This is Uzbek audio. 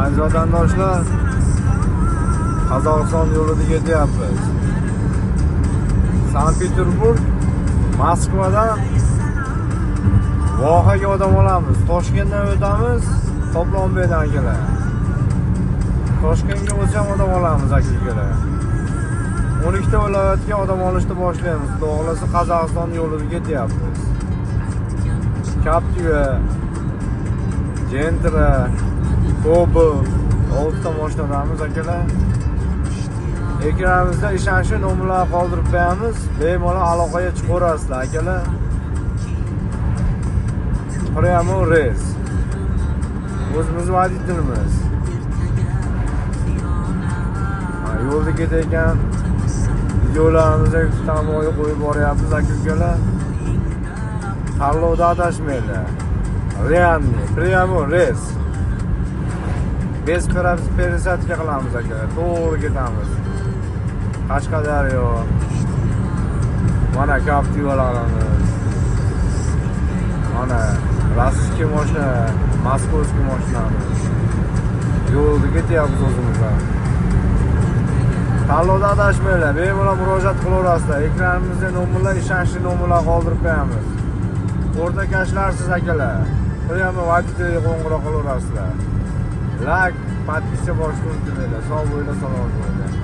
Aziz vatandoshlar, Qozog'iston yo'lida ketyapmiz. Sankt-Peterburg, Moskvadan Vohaga odam olamiz. Toshkentdan o'tamiz, Qoplonbekdan kelar. Toshkentga o'tsam odam olamiz aka-ukalar. 12 ta viloyatga odam olishni boshlaymiz. Xudo xolasa Qozog'iston yo'lida ketyapmiz. Captiva, Gentra, Cobalt, 6 ta mashinamiz akalar. Ekranimizda ishonchli nomerlar qoldirib qo'yamiz. Bemalol aloqaga chiqaverasizlar akalar. Primo Res. O'zimiz voditelimiz. Yo'lda ketayotgan videolarimizga tamoyil qo'yib boryapmiz aka-ukalar. Tanlovda adashmanglar. Realni, Primo Res. Bez perisatka qilamiz aka. To'g'ri ketamiz. Qashqadaryo. Mana Captivalarimiz. Mana rossiya mashina, moskovskiy mashinamiz. Yo'lda ketyapmiz o'zimizlar. Tanlovda adashmanglar, bemalol murojaat qilaverasizlar. Ekranimizda nomerlar, ishonchli nomerlar qoldirib qo'yamiz. O'rtakashlarsiz akalar. Primo voditelga qo'ng'iroq qilaverasizlar. Like, podpiska bosishni unutmanglar. Sog' bo'linglar, salomat bo'linglar.